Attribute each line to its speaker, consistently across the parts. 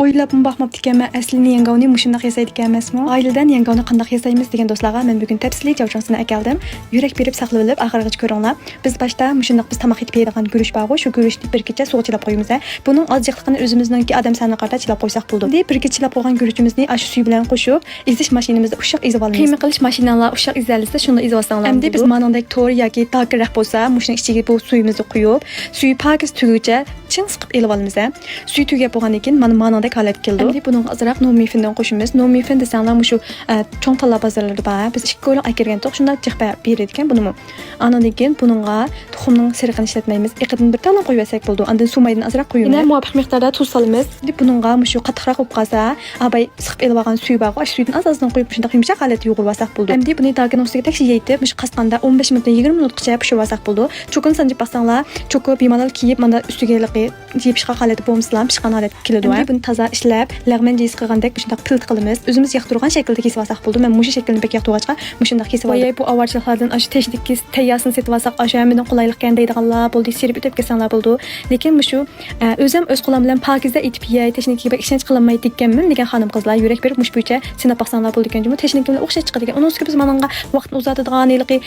Speaker 1: O'ylab baxmabdi ekanman, aslida yengavni mushundaq yasaydi ekanmasmi? Oiladan yengavni qanday yasaymiz degan do'stlarga men bugun tafsiliy javjonsini akaldim. Yurak berib saqlab olib, oxirigacha ko'ringlar. Biz boshda mushundaq biz tamoq yetib yeydigan guruch bor, shu guruchni bir kecha suvga chilab qo'yamiz. Buning oziqligini o'zimizningki odam soniga qarata chilab qo'ysak bo'ldi. Deb bir kecha chilab qo'ygan guruchimizni ash suv bilan qo'shib, ezish mashinamizda ushoq ezib olamiz. Qiyma qilish mashinalar ushoq ezalsa, shunda ezib olsanglar. Endi biz manondek to'g'ri yoki takirroq bo'lsa, mushning ichiga bu suyimizni quyib, suvi pakiz tuguncha chin siqib elib olamiz. Suv tugab bo'lgandan keyin mana manondek holat keldi. Endi buning azroq nomifindan qo'shamiz. Nomifin desanglar mushu cho'ng talla bozorlarda bor. Biz 2 ko'lak akirgan to'q shunda jiqba beradi ekan bunimi. Andan keyin buningga tuxumning siriqini ishlatmaymiz. Iqidan bir talam qo'yib olsak bo'ldi. Andan sumaydan azroq qo'yamiz. Yana muvofiq miqdorda tuz solamiz. Deb buningga mushu qattiqroq bo'lib qolsa, abay siqib elib olgan suv bor. Ash suydan az-azdan qo'yib shunda yumshoq holatda yo'g'irib olsak bo'ldi. Endi buni tagining ustiga tekshi yeytib, mush qasqanda 15 minutdan 20 minutgacha pishirib olsak bo'ldi. Cho'kini sanjib baqsanglar, cho'ki bemalol kiyib mana ustiga yeb pishgan holatda bo'lmasam, pishgan holatga keladi. Endi buni toza ishlab, lag'man jiz qilgandek shunday pilt qilamiz. O'zimiz yoqtirgan shaklda kesib olsak bo'ldi. Men mushu shaklni bek yoqtirgachqa mushundaq kesib oldim. Bu avarchilardan ash technik tayyasini setib olsak, ash hammadan qulaylikdan deydiganlar bo'ldi, serib o'tib ketsanlar bo'ldi. Lekin mushu o'zim o'z qo'lim bilan pokizda etib yey, texnikaga bek ishonch qilmaydi ekanman degan xonim qizlar yurak berib mush bo'yicha sinab baqsanlar bo'ldi ekan. Bu texnika bilan o'xshash chiqadi ekan. Uning ustiga biz mananga vaqtni uzatadigan yilqi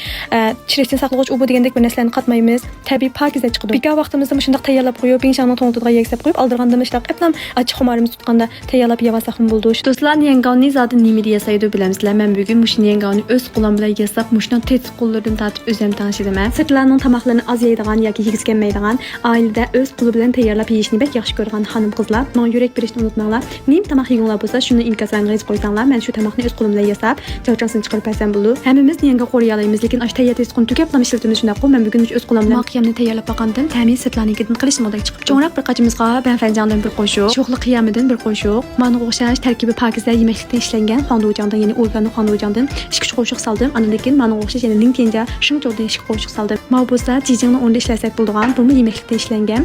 Speaker 1: chirikdan saqlag'ich u bu degandek bir narsalarni qatmaymiz. Tabiiy pokizda chiqadi. Beka vaqtimizda mushundaq tayyorlab qo'yib, binshamning to'ngtiga yegsab qo'yib aldirganda ishlab eplam achi xumarimiz tutganda tayyorlab yevasak bo'ldi. Do'stlar, yengavni zodi nima deya saydi bilamizlar. Men bugun mushni yengavni o'z qo'lim bilan yasab, mushdan tetik qo'llardan tatib o'zim tanishidaman. Sirtlarning tamoqlarini az yeydigan yoki yegizganmaydigan, oilada o'z qo'li bilan tayyorlab yeyishni bek yaxshi ko'rgan xonim qizlar, men yurak berishni unutmanglar. Nim tamoq yeginglar bo'lsa, shuni inkaslarga yozib qo'ysanglar, men shu tamoqni o'z qo'lim bilan yasab, javjonsini chiqarib bersam bo'ldi. Hammamiz yenga qo'riy olamiz, lekin ash tayyor tezqon tugablam ishlatimiz shunday qo'y. Men bugun o'z qo'lim bilan qiyamni tayyorlab baqandim. Ta'min sirtlarnikidan qilishmoqdek chiqib. Cho'ngroq bir qachimizga ben fanjandan bir qo'shiq, sho'xli qiyamidan bir qo'shiq, mana o'xshash tarkibi pokizda yemeklikdan ishlangan xondo'jandan, ya'ni o'rganli xondo'jandan 2 qo'shiq soldim. Andan keyin mana o'xshash yana linkenja shimcho'dan 2 qo'shiq soldim. Ma bo'lsa jijingni o'nda ishlasak bo'ladigan, bu yemeklikdan ishlangan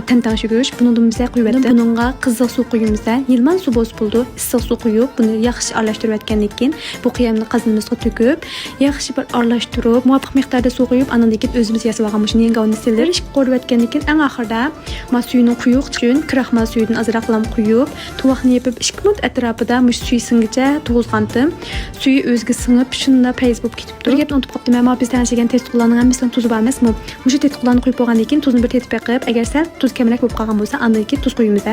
Speaker 1: tantan shugush. Bundan biza quyib etdim. Buningga qiziq suv quyamiz. Yilman suv bo'z bo'ldi. Issiq suv quyib, buni yaxshi aralashtirib etgandan keyin bu qiyamni qazimizga to'kib, yaxshi bir aralashtirib, muvofiq miqdorda suv quyib, andan keyin o'zimiz yasab olgan mushuni yengavni sildir. Qo'rib etgandan keyin eng oxirida ma suyini quyuq uchun kraxmal suyidan azroq lam quyib, tuvoqni yepib 2 minut atrofida mush suy singicha tug'izgandim. Suyi o'ziga singib, shunda payz bo'lib ketibdi. Bir gapni unutib qopdim. Men biz tanishigan testlarning hammasidan tuzi bor emasmi? Mushu testlarni quyib bo'lgandan keyin tuzni bir tetib beqib, agar sal tuz kamroq bo'lib qolgan bo'lsa, andan keyin tuz quyamiz.